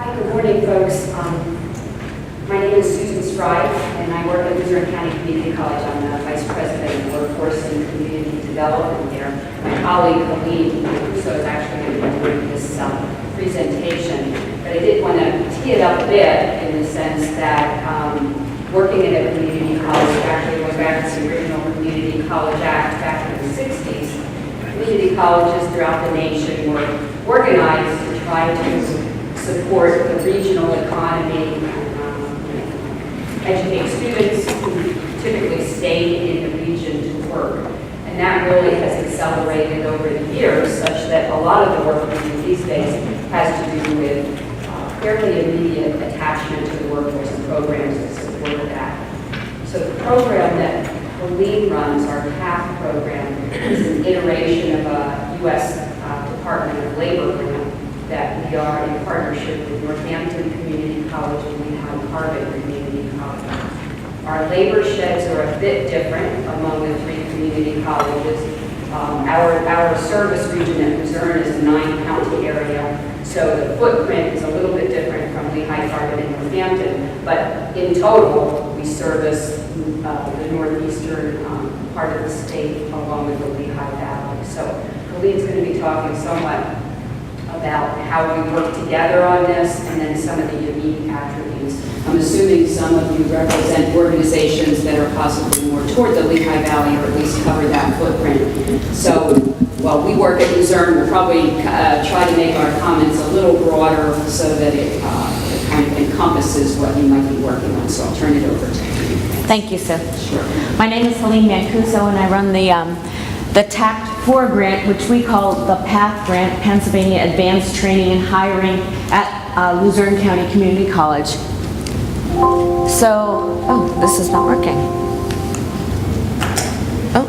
Hi, good morning, folks. My name is Susan Stride, and I work at Luzerne County Community College. I'm the Vice President of Workforce and Community Development there. My colleague, Colleen Mancuso, is actually going to be doing this presentation. But I did want to tee it up a bit in the sense that working at a community college, actually going back to the original Community College Act back in the 60s, community colleges throughout the nation were organized to try to support the regional economy and educate students who typically stay in the region to work. And that really has accelerated over the years, such that a lot of the work we do these days has to do with fairly immediate attachment to the workforce and programs that support that. So the program that Colleen runs, our PATH program, is an iteration of a U.S. Department of Labor grant that we are in partnership with Northampton Community College and Lehigh Harvard Community College. Our labor sheds are a bit different among the three community colleges. Our service region at Luzerne is a 9-county area, so the footprint is a little bit different from Lehigh Harvard and Northampton, but in total, we service the northeastern part of the state along with the Lehigh Valley. So Colleen's going to be talking somewhat about how we work together on this and then some of the unique attributes. I'm assuming some of you represent organizations that are possibly more toward the Lehigh Valley or at least cover that footprint. So while we work at Luzerne, we'll probably try to make our comments a little broader so that it kind of encompasses what you might be working on. So I'll turn it over to you. Thank you, Sue. Sure. My name is Helene Mancuso, and I run the TACT 4 grant, which we call the PATH grant, Pennsylvania Advanced Training and Hiring at Luzerne County Community College. So, oh, this is not working. Oh.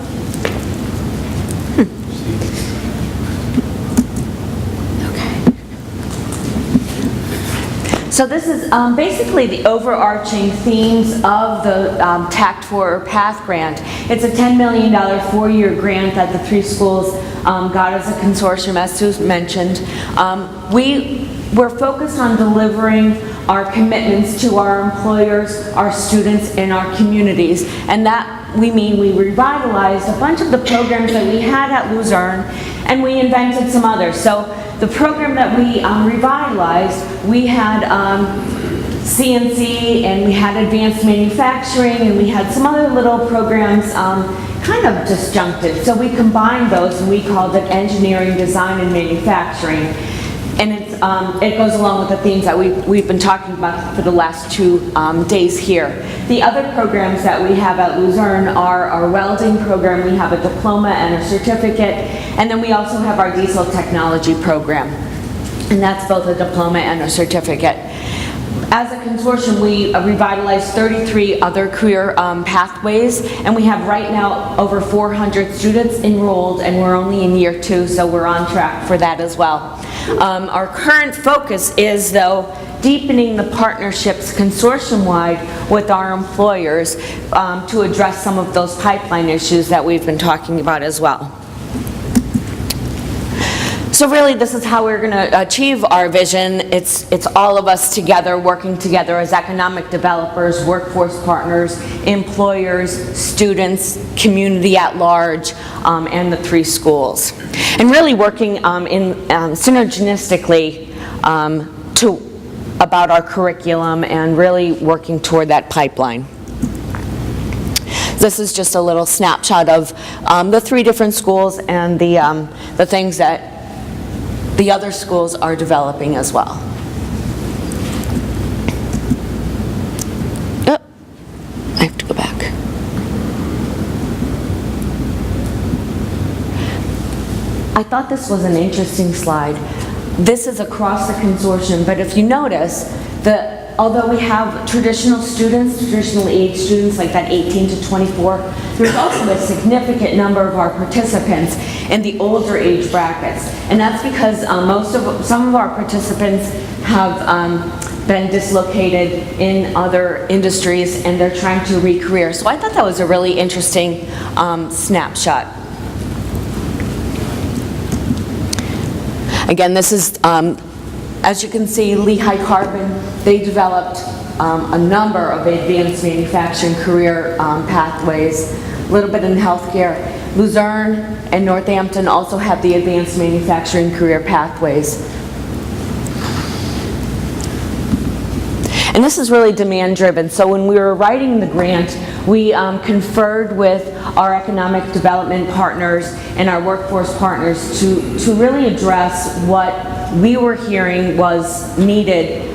Okay. So this is basically the overarching themes of the TACT 4 or PATH grant. It's a $10 million 4-year grant that the three schools got as a consortium, as Sue mentioned. We're focused on delivering our commitments to our employers, our students, and our communities. And that we mean we revitalized a bunch of the programs that we had at Luzerne, and we invented some others. So the program that we revitalized, we had CNC, and we had Advanced Manufacturing, and we had some other little programs kind of disjuncted. So we combined those, and we called it Engineering, Design, and Manufacturing. And it goes along with the themes that we've been talking about for the last 2 days here. The other programs that we have at Luzerne are our welding program. We have a diploma and a certificate, and then we also have our diesel technology program. And that's both a diploma and a certificate. As a consortium, we revitalized 33 other career pathways, and we have right now over 400 students enrolled, and we're only in year 2, so we're on track for that as well. Our current focus is, though, deepening the partnerships consortium-wide with our employers to address some of those pipeline issues that we've been talking about as well. So really, this is how we're going to achieve our vision. It's all of us together, working together as economic developers, workforce partners, employers, students, community at large, and the 3 schools. And really working synergistically about our curriculum and really working toward that pipeline. This is just a little snapshot of the 3 different schools and the things that the other schools are developing as well. Oh, I have to go back. I thought this was an interesting slide. This is across the consortium, but if you notice, although we have traditional students, traditional age students like that 18 to 24, there's also a significant number of our participants in the older age brackets. And that's because some of our participants have been dislocated in other industries and they're trying to re-career. So I thought that was a really interesting snapshot. Again, this is As you can see, Lehigh Carbon, they developed a number of advanced manufacturing career pathways, a little bit in healthcare. Luzerne and Northampton also have the advanced manufacturing career pathways. And this is really demand-driven. So when we were writing the grant, we conferred with our economic development partners and our workforce partners to really address what we were hearing was needed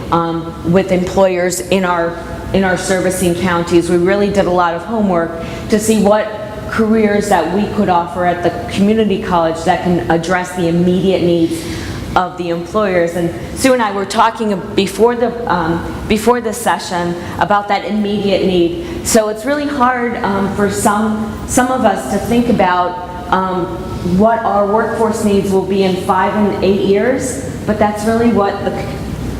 with employers in our servicing counties. We really did a lot of homework to see what careers that we could offer at the community college that can address the immediate needs of the employers. And Sue and I were talking before this session about that immediate need. So it's really hard for some of us to think about what our workforce needs will be in 5 and 8 years, but that's really what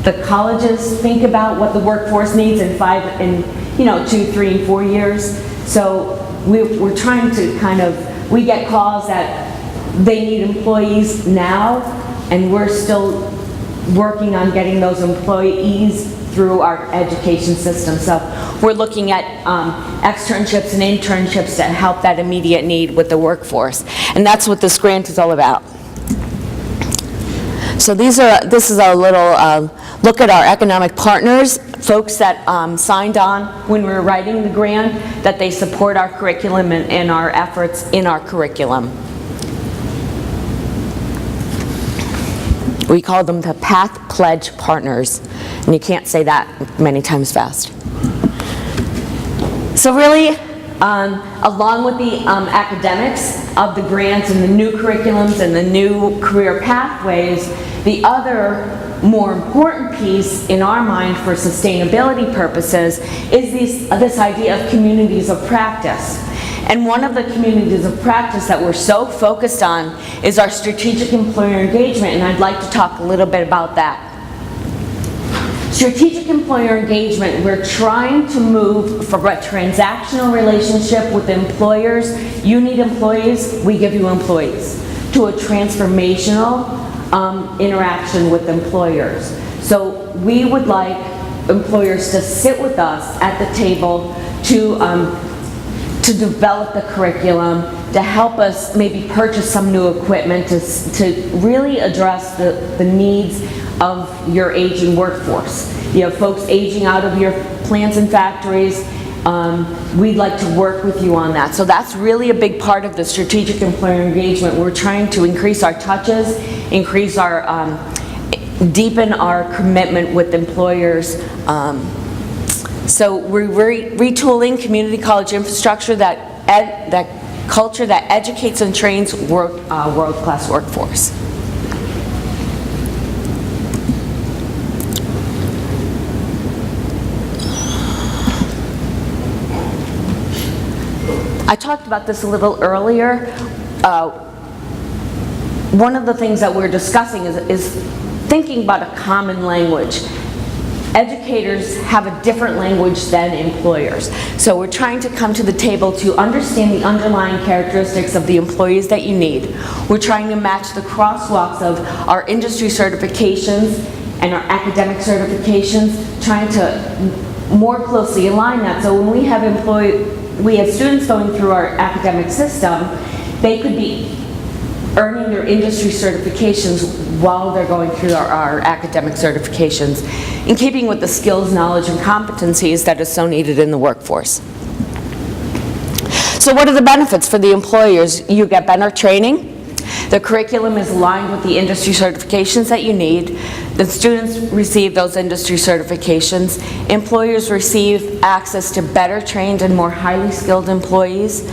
the colleges think about, what the workforce needs in 5 and 2, 3, and 4 years. So we're trying to we get calls that they need employees now, and we're still working on getting those employees through our education system. So we're looking at externships and internships to help that immediate need with the workforce. And that's what this grant is all about. So this is a little look at our economic partners, folks that signed on when we were writing the grant, that they support our curriculum and our efforts in our curriculum. We call them the Path Pledge Partners, and you can't say that many times fast. So really, along with the academics of the grants and the new curriculums and the new career pathways, the other more important piece in our mind for sustainability purposes is this idea of communities of practice. And one of the communities of practice that we're so focused on is our strategic employer engagement, and I'd like to talk a little bit about that. Strategic employer engagement, we're trying to move from a transactional relationship with employers, you need employees, we give you employees, to a transformational interaction with employers. So we would like employers to sit with us at the table to develop the curriculum, to help us maybe purchase some new equipment to really address the needs of your aging workforce. You have folks aging out of your plants and factories. We'd like to work with you on that. So that's really a big part of the strategic employer engagement. We're trying to increase our touches, increase our, deepen our commitment with employers. So we're retooling community college infrastructure, that culture that educates and trains world-class workforce. I talked about this a little earlier. One of the things that we're discussing is thinking about a common language. Educators have a different language than employers. So we're trying to come to the table to understand the underlying characteristics of the employees that you need. We're trying to match the crosswalks of our industry certifications and our academic certifications, trying to more closely align that. So when we have students going through our academic system, they could be earning their industry certifications while they're going through our academic certifications, in keeping with the skills, knowledge, and competencies that is so needed in the workforce. So what are the benefits for the employers? You get better training. The curriculum is aligned with the industry certifications that you need. The students receive those industry certifications. Employers receive access to better trained and more highly skilled employees.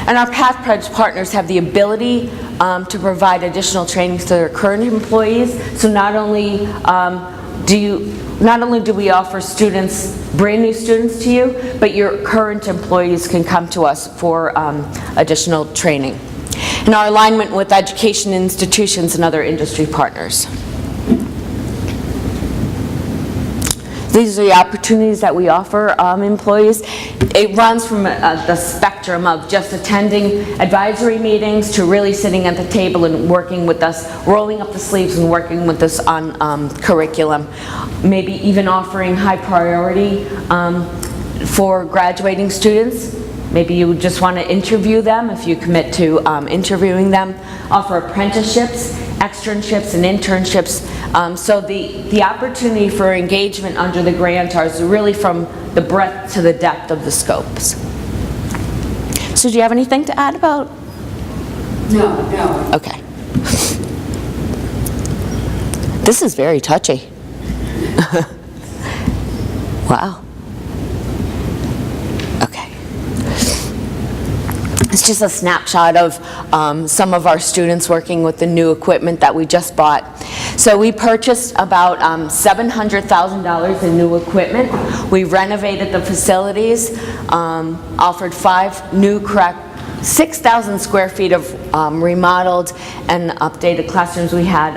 And our Path Pledge partners have the ability to provide additional training to their current employees. So not only do we offer students, brand new students to you, but your current employees can come to us for additional training. And our alignment with education institutions and other industry partners. These are the opportunities that we offer employees. It runs from the spectrum of just attending advisory meetings to really sitting at the table and working with us, rolling up the sleeves and working with us on curriculum. Maybe even offering high priority for graduating students. Maybe you just want to interview them if you commit to interviewing them. Offer apprenticeships, externships, and internships. So the opportunity for engagement under the grant is really from the breadth to the depth of the scopes. So do you have anything to add about? No. Okay. This is very touchy. Wow. Okay. It's just a snapshot of some of our students working with the new equipment that we just bought. So we purchased about $700,000 in new equipment. We renovated the facilities, offered 6,000 square feet of remodeled and updated classrooms. We had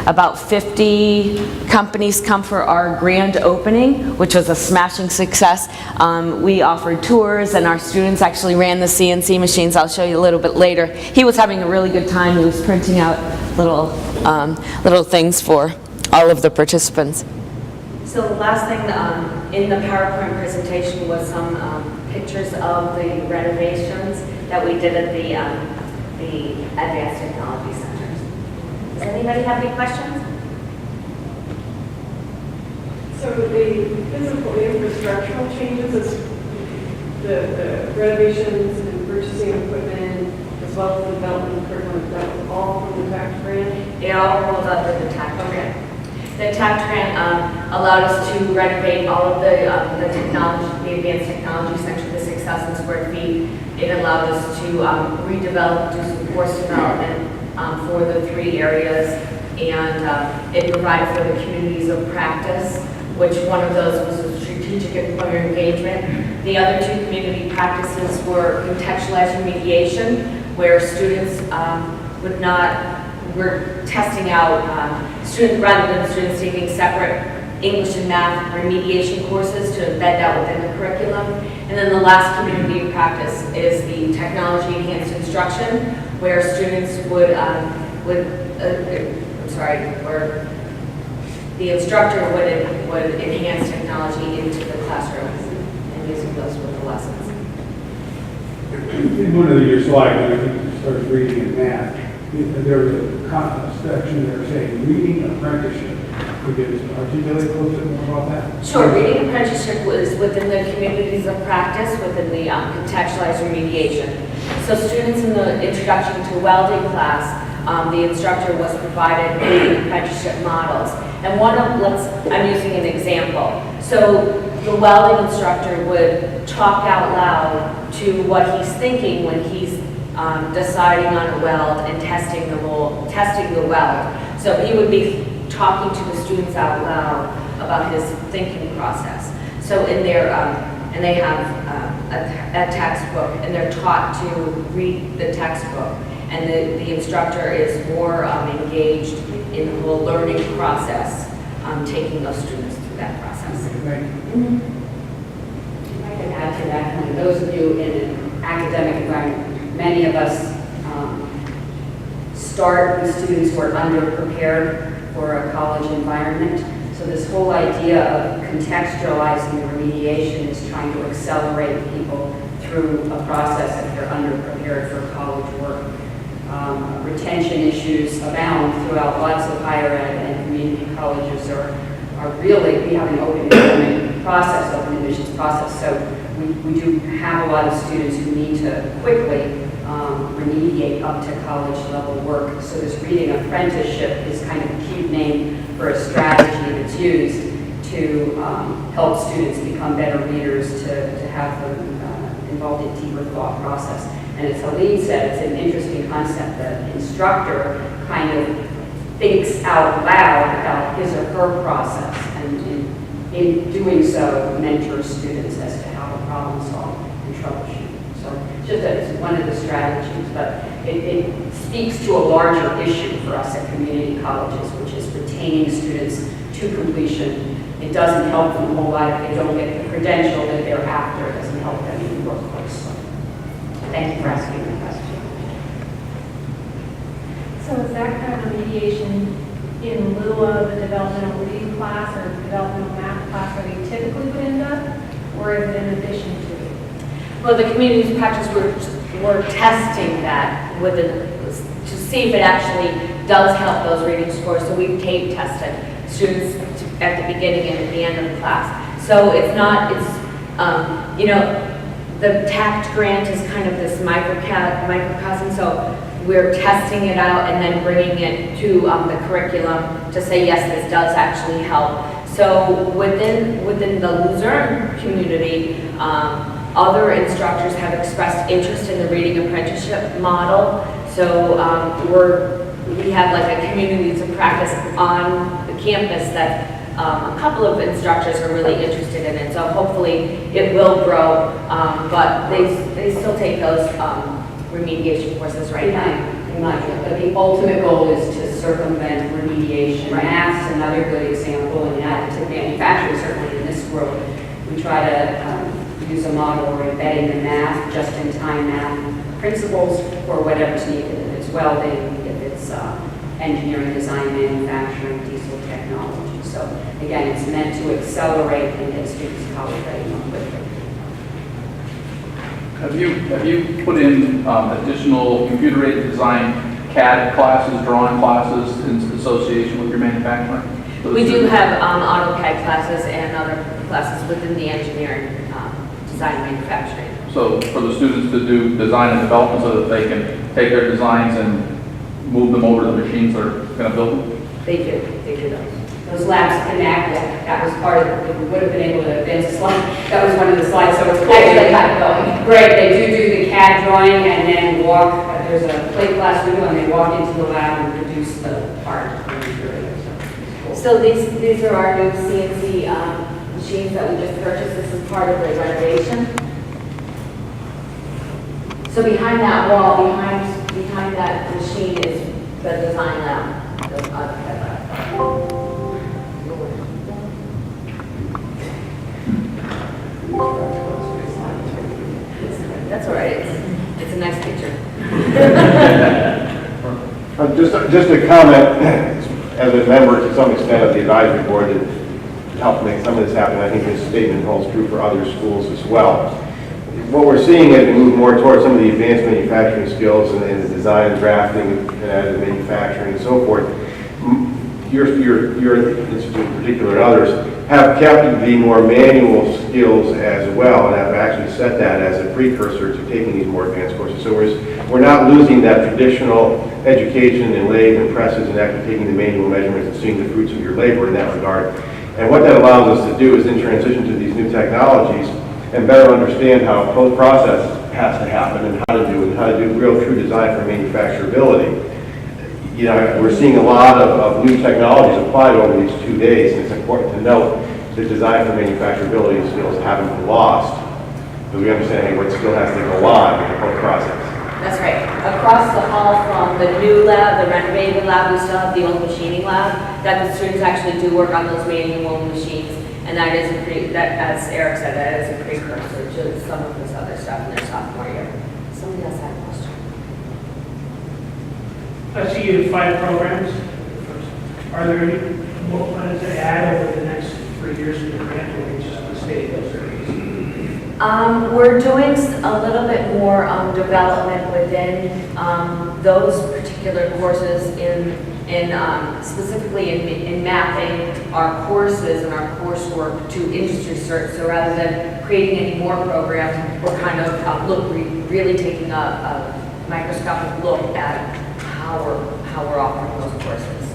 about 50 companies come for our grand opening, which was a smashing success. We offered tours, and our students actually ran the CNC machines. I'll show you a little bit later. He was having a really good time. He was printing out little things for all of the participants. So the last thing in the PowerPoint presentation was some pictures of the renovations that we did at the Advanced Technology Centers. Does anybody have any questions? So the physical infrastructural changes, is the renovations and purchasing equipment, as well as the development of curriculum, that was all from the TAC grant? It all rolled under the TAC grant. The TAC grant allowed us to renovate all of the technology, the Advanced Technology Center, the 6,000 square feet. It allowed us to redevelop, do some course development for the 3 areas, and it provided for the communities of practice, which one of those was a strategic employer engagement. The other 2 community practices were contextualized remediation, where students we're testing out students, rather than students taking separate English and math remediation courses to embed that within the curriculum. And then the last community practice is the technology enhanced instruction, where students or the instructor would enhance technology into the classroom and using those with the lessons. In one of your slides, when I think you started reading in math, there was a section there saying reading apprenticeship. Could you articulate a little bit more about that? Sure. Reading apprenticeship was within the communities of practice, within the contextualized remediation. So students in the introduction to welding class, the instructor was provided reading apprenticeship models. And I'm using an example. So the welding instructor would talk out loud to what he's thinking when he's deciding on a weld and testing the weld. So he would be talking to the students out loud about his thinking process. So in their, and they have a textbook, and they're taught to read the textbook. And the instructor is more engaged in the whole learning process, taking those students through that process. Right. Mm-hmm. I can add to that. Those of you in an academic environment, many of us start with students who are underprepared for a college environment. So this whole idea of contextualizing the remediation is trying to accelerate people through a process if they're underprepared for college work. Retention issues abound throughout lots of higher ed, and community colleges are really, we have an open admissions process, so we do have a lot of students who need to quickly remediate up to college level work. So this reading apprenticeship is kind of a cute name for a strategy that's used to help students become better readers, to have them involved in deeper thought process. And as Helene said, it's an interesting concept. The instructor kind of thinks out loud about his or her process, and in doing so, mentors students as to how to problem solve and troubleshoot. So just that it's one of the strategies, but it speaks to a larger issue for us at community colleges, which is retaining students to completion it doesn't help them a whole lot if they don't get the credential that they're after. It doesn't help them in the workplace. So, thank you for asking the question. So is that kind of remediation in lieu of the developmental reading class or developmental math class where they typically would end up? Or is it in addition to it? Well, the community practice, we're testing that with to see if it actually does help those reading scores. So we've tape tested students at the beginning and at the end of the class. So it's not, you know, the TACT grant is kind of this microcosm. So we're testing it out and then bringing it to the curriculum to say, yes, this does actually help. So within the Luzerne community, other instructors have expressed interest in the reading apprenticeship model. So we have like a communities of practice on the campus that a couple of instructors are really interested in it. So hopefully it will grow, but they still take those remediation courses right now. But the ultimate goal is to circumvent remediation. Right. Math's another good example, and additive manufacturing, certainly in this group. We try to use a model where embedding the math, just-in-time math principles for whatever's needed. If it's welding, if it's engineering, design, manufacturing, diesel technology. So again, it's meant to accelerate and get students college ready more quickly. Have you put in additional computer-aided design CAD classes, drawing classes in association with your manufacturing? We do have AutoCAD classes and other classes within the engineering, design and manufacturing. So for the students to do design and development so that they can take their designs and move them over to the machines that are going to build them? They do those. Those labs connect, that was part of it. We would have been able to advance the slide. That was one of the slides, so it's cool. Actually, got it going. Great, they do the CAD drawing and then walk, there's a plate glass window and they walk into the lab and produce the part. So these are our new CNC machines that we just purchased. This is part of the renovation. So behind that wall, behind that machine is the design lab, the AutoCAD lab. That's all right. It's a nice picture. Just a comment, as a member to some extent of the advisory board that helped make some of this happen. I think this statement holds true for other schools as well. What we're seeing as we move more towards some of the advanced manufacturing skills and the design and drafting and additive manufacturing and so forth, your institute in particular and others have kept the more manual skills as well and have actually set that as a precursor to taking these more advanced courses. So we're not losing that traditional education in lathe and presses and actually taking the manual measurements and seeing the fruits of your labor in that regard. And what that allows us to do is then transition to these new technologies and better understand how a process has to happen and how to do real true design for manufacturability. You know, we're seeing a lot of new technologies applied over these 2 days, and it's important to note that design for manufacturability skills haven't been lost, but we understand, hey, what still has to go on in the whole process. That's right. Across the hall from the new lab, the renovated lab, we still have the old machining lab, that the students actually do work on those manual machines. And that is as Eric said, that is a precursor to some of this other stuff in their sophomore year. Somebody else had a question. I see you have 5 programs. Are there any more plans to add over the next 3 years in the grant, or just to stay at those areas? We're doing a little bit more development within those particular courses specifically in mapping our courses and our coursework to industry certs. So rather than creating any more programs, we're kind of really taking a microscopic look at how we're offering those courses.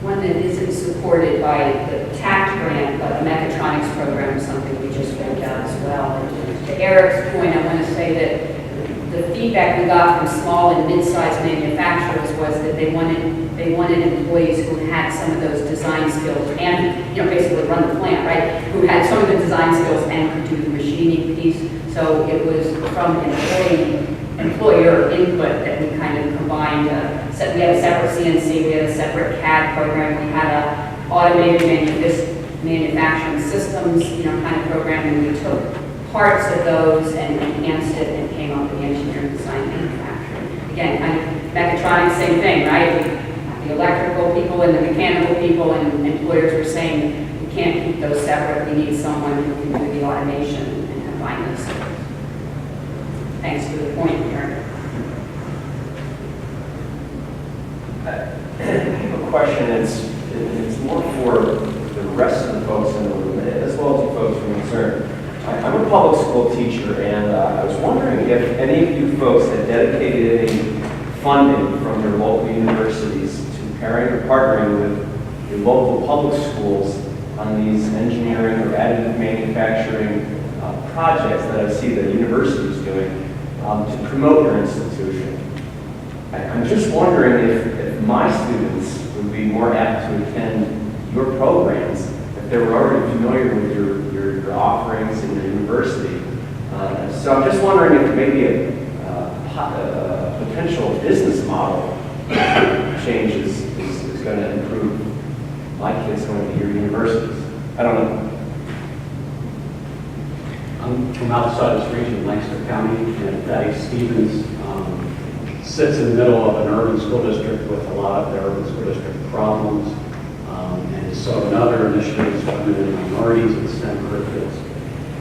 One that isn't supported by the TACT grant, but the mechatronics program is something we just rolled out as well. And to Eric's point, I want to say that the feedback we got from small and mid-sized manufacturers was that they wanted employees who had some of those design skills and, you know, basically run the plant, right? Who had some of the design skills and could do the machining piece. So it was from employer input that we kind of combined. We had a separate CNC, we had a separate CAD program, we had a automated manufacturing systems, kind of program, and we took parts of those and enhanced it and came up with the engineering design manufacturing. Again, kind of mechatronics, same thing, right? The electrical people and the mechanical people, and employers were saying we can't keep those separate. We need someone who can do the automation and combine those skills. Thanks for the point, Aaron. I have a question. It's more for the rest of the folks in the room, as well as the folks from concern. I'm a public school teacher, and I was wondering if any of you folks had dedicated any funding from your local universities to pairing or partnering with your local public schools on these engineering or additive manufacturing projects that I see the universities doing to promote your institution. I'm just wondering if my students would be more apt to attend your programs if they were already familiar with your offerings in your university. So I'm just wondering if maybe a potential business model change is going to improve my kids going to your universities. I don't know. I'm from outside this region, Lancaster County, and Thaddeus Stevens sits in the middle of an urban school district with a lot of the urban school district problems. And so another initiative is women and minorities in STEM curriculums.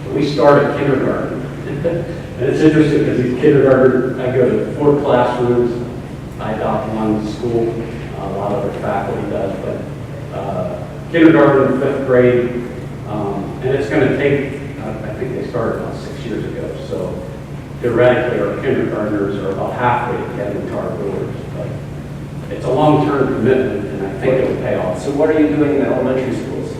So we started kindergarten. And it's interesting because these kindergarten, I go to 4 classrooms. I adopt one school. A lot of other faculty does, but kindergarten, 5th grade, and it's going to take, I think they started about 6 years ago. So theoretically, our kindergartners are about halfway to getting into our doors. But it's a long-term commitment, and I think it will pay off. So what are you doing in the elementary schools?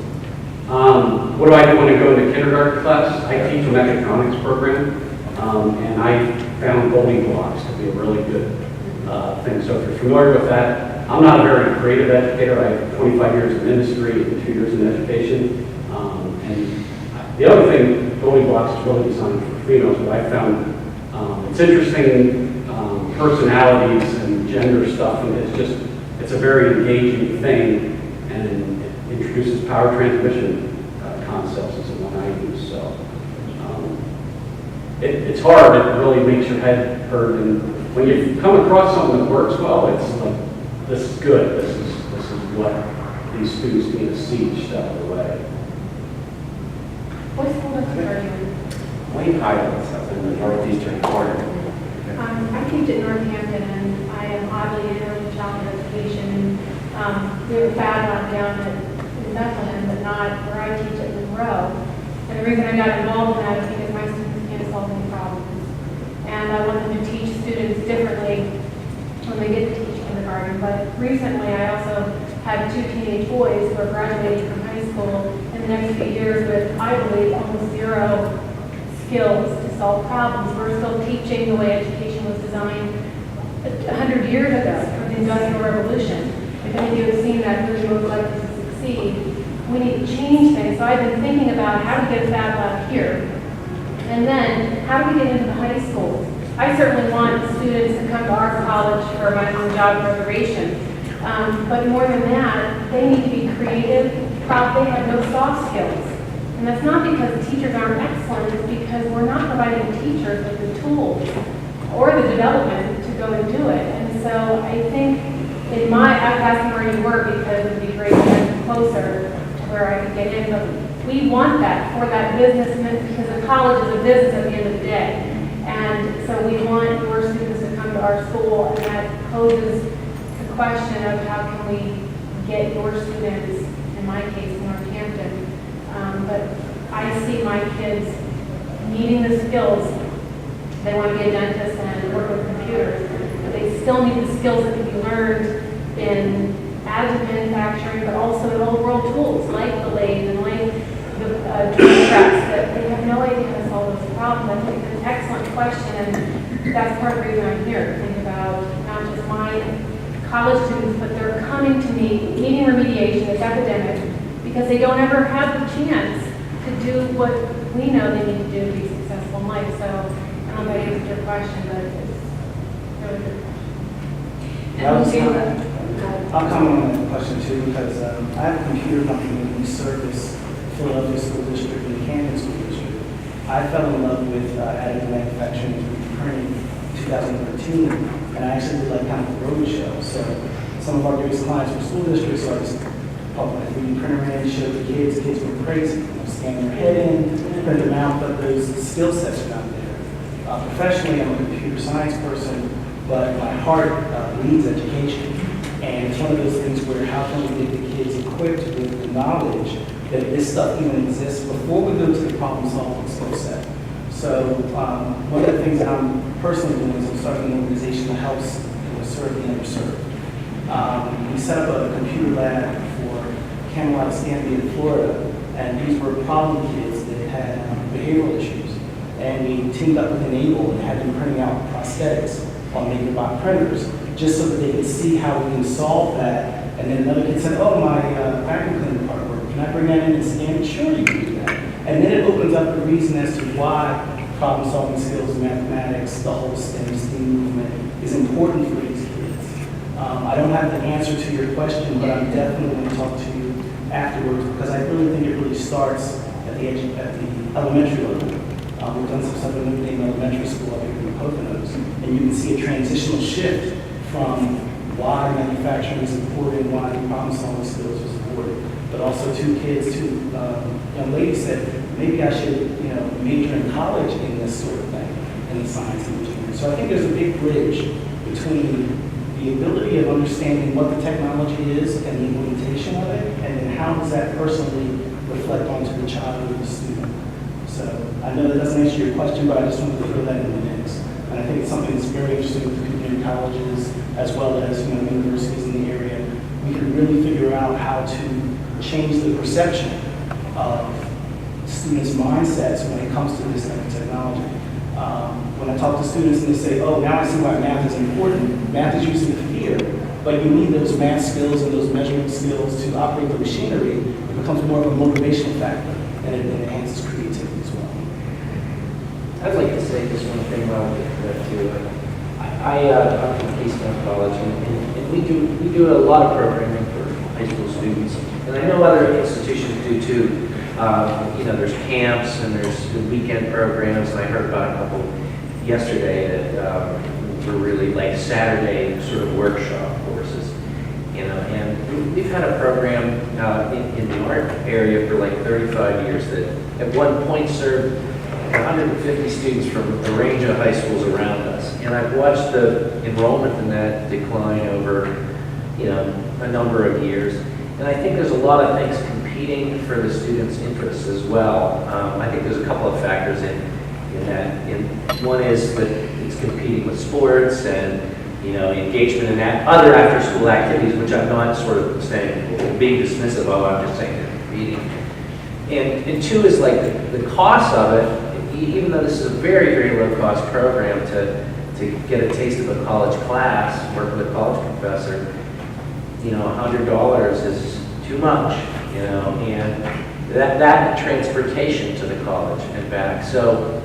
What do I do when I go into kindergarten class? I teach a mechatronics program, and I found building blocks to be a really good thing. So if you're familiar with that, I'm not a very creative educator. I have 25 years in industry and 2 years in education. And the other thing, building blocks is really designed for females, but I found it's interesting personalities and gender stuff, and it's a very engaging thing, and it introduces power transmission concepts is the one I use. So it's hard. It really makes your head hurt, and when you come across something that works well, it's like, this is good. This is what these students need to see each step of the way. What school district are you in? Wayne Highlands up in the northeastern corner. I teach at Northampton, and I am oddly in early childhood education. And we have a fab lab down in Bethlehem, but not where I teach at Monroe. And the reason I got involved in that is because my students can't solve any problems. And I want them to teach students differently when they get to teach kindergarten. But recently, I also had 2 teenage boys who are graduating from high school in the next few years with, I believe, almost 0 skills to solve problems. We're still teaching the way education was designed 100 years ago for the Industrial Revolution. If any of you have seen that movie, Most Likely to Succeed, we need to change things. So I've been thinking about how to get a fab lab here. And then, how do we get into the high schools? I certainly want students to come to our college for my own job preservation. But more than that, they need to be creative. They have no soft skills. And that's not because the teachers aren't excellent, it's because we're not providing teachers with the tools or the development to go and do it. And so I think I'm asking where you were because it would be great to get closer to where I could get in. But we want that for that business, because a college is a business at the end of the day. And so we want your students to come to our school, and that poses the question of how can we get your students, in my case, Northampton. But I see my kids needing the skills. They want to be a dentist and work with computers, but they still need the skills that can be learned in additive manufacturing, but also in old world tools like the lathe and like the drill press, that they have no idea how to solve those problems. I think it's an excellent question, and that's part of the reason I'm here, to think about not just my college students, but they're coming to me, needing remediation, it's academic, because they don't ever have the chance to do what we know they need to do to be successful in life. So I don't know if I answered your question, but it's a really good question. I'll comment on that question too, because I have a computer company and we service Philadelphia School District and the Camden School District. I fell in love with additive manufacturing and printing in 2013, and I actually did like kind of a road show. So some of our biggest clients were school districts, so I just popped my 3D printer in and showed the kids. Kids were crazy. Scan their head in, print them out, but those skill sets are not there. Professionally, I'm a computer science person, but my heart leads education. And it's one of those things where how can we get the kids equipped with the knowledge that this stuff even exists before we go to the problem-solving skill set. So one of the things that I'm personally doing is I'm starting an organization that helps serve the underserved. We set up a computer lab for Camelot Escambia in Florida, and these were problem kids that had behavioral issues. And we teamed up with Enable and had them printing out prosthetics on MakerBot printers, just so that they could see how we can solve that. And then another kid said, oh, my vacuum cleaner part work, can I bring that in and scan it? Sure, you can do that. And then it opens up the reason as to why problem-solving skills, mathematics, the whole STEM movement is important for these kids. I don't have the answer to your question, but I'm definitely going to talk to you afterwards, because I really think it really starts at the elementary level. We've done some stuff in Notre Dame Elementary School up here in the Poconos, and you can see a transitional shift from why manufacturing is important, why problem-solving skills is important, but also two young ladies said, maybe I should, major in college in this sort of thing, in the science and engineering. So I think there's a big bridge between the ability of understanding what the technology is and the implementation of it, and then how does that personally reflect onto the child or the student. So I know that doesn't answer your question, but I just wanted to throw that in the mix. And I think it's something that's very interesting with the community colleges, as well as universities in the area. We can really figure out how to change the perception of students' mindsets when it comes to this type of technology. When I talk to students and they say, oh, now I see why math is important. Math is usually fear, but you need those math skills and those measurement skills to operate the machinery. It becomes more of a motivational factor, and it enhances creativity as well. I'd like to say just one thing about that too. I'm from Keystone College, and we do a lot of programming for high school students, and I know other institutions do too. There's camps and there's weekend programs, and I heard about a couple yesterday that were really like Saturday sort of workshop courses, and we've had a program in the art area for like 35 years that at one point served 150 students from a range of high schools around us, and I've watched the enrollment in that decline over a number of years, and I think there's a lot of things competing for the students' interests as well. I think there's a couple of factors in that. One is that it's competing with sports and engagement in other after-school activities, which I'm not sort of saying being dismissive of. I'm just saying they're competing. And two is like the cost of it. Even though this is a very, very low-cost program to get a taste of a college class, work with a college professor, $100 is too much, and that transportation to the college and back. So,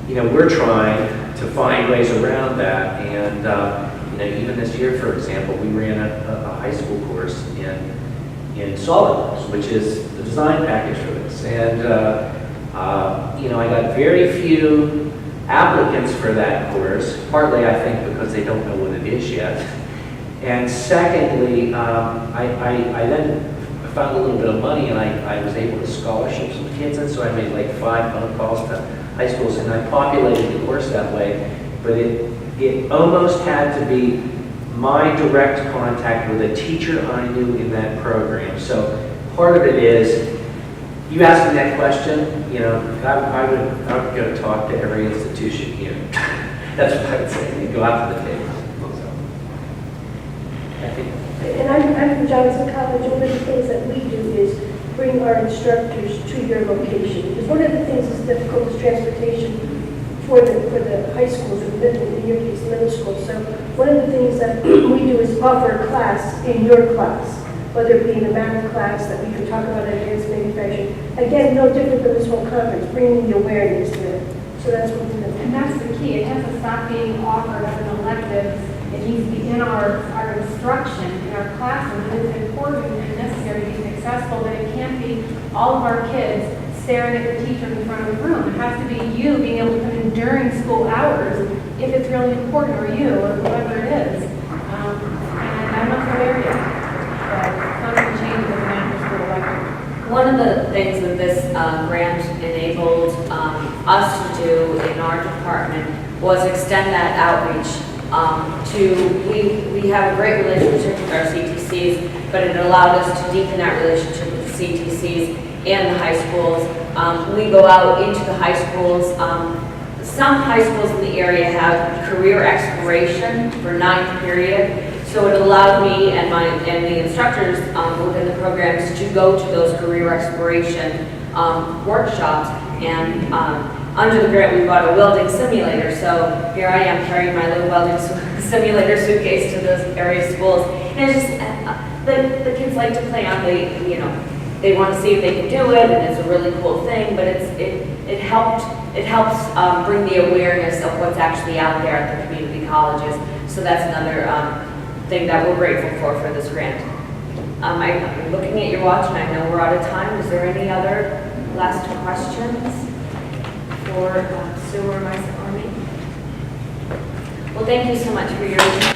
we're trying to find ways around that, and even this year, for example, we ran a high school course in SolidWorks, which is the design package for this, and I got very few applicants for that course, partly I think because they don't know what it is yet. And secondly, I then found a little bit of money, and I was able to scholarship some kids, and so I made like 5 phone calls to high schools, and I populated the course that way. But it almost had to be my direct contact with a teacher I knew in that program. So part of it is, you asked me that question, I would go talk to every institution here. That's what I would say. Go out to the table. And I'm from Johnson College. One of the things that we do is bring our instructors to your location. Because one of the things that's difficult is transportation for the high schools, or in your case, middle school. So one of the things that we do is offer a class in your class, whether it be in a math class that we could talk about advanced manufacturing. Again, no different than this whole conference, bringing the awareness to it. So that's what we're doing. And that's the key. It has to stop being offered as an elective. It needs to be in our instruction, in our classroom. And it's important and necessary to be successful, but it can't be all of our kids staring at the teacher in front of the room. It has to be you being able to come in during school hours if it's really important, or you, or whoever it is. And I'm not there yet, but constant changes in the after-school electric. One of the things that this grant enabled us to do in our department was extend that outreach we have a great relationship with our CTCs, but it allowed us to deepen that relationship with the CTCs and the high schools. We go out into the high schools. Some high schools in the area have career exploration for 9th period. So it allowed me and the instructors within the programs to go to those career exploration workshops. And under the grant, we bought a welding simulator. So here I am carrying my little welding simulator suitcase to those area schools. And it's just, the kids like to play on they want to see if they can do it, and it's a really cool thing. But it helps bring the awareness of what's actually out there at the community colleges. So that's another thing that we're grateful for this grant. I'm looking at your watch, and I know we're out of time. Is there any other last questions for Sue or me? Well, thank you so much for your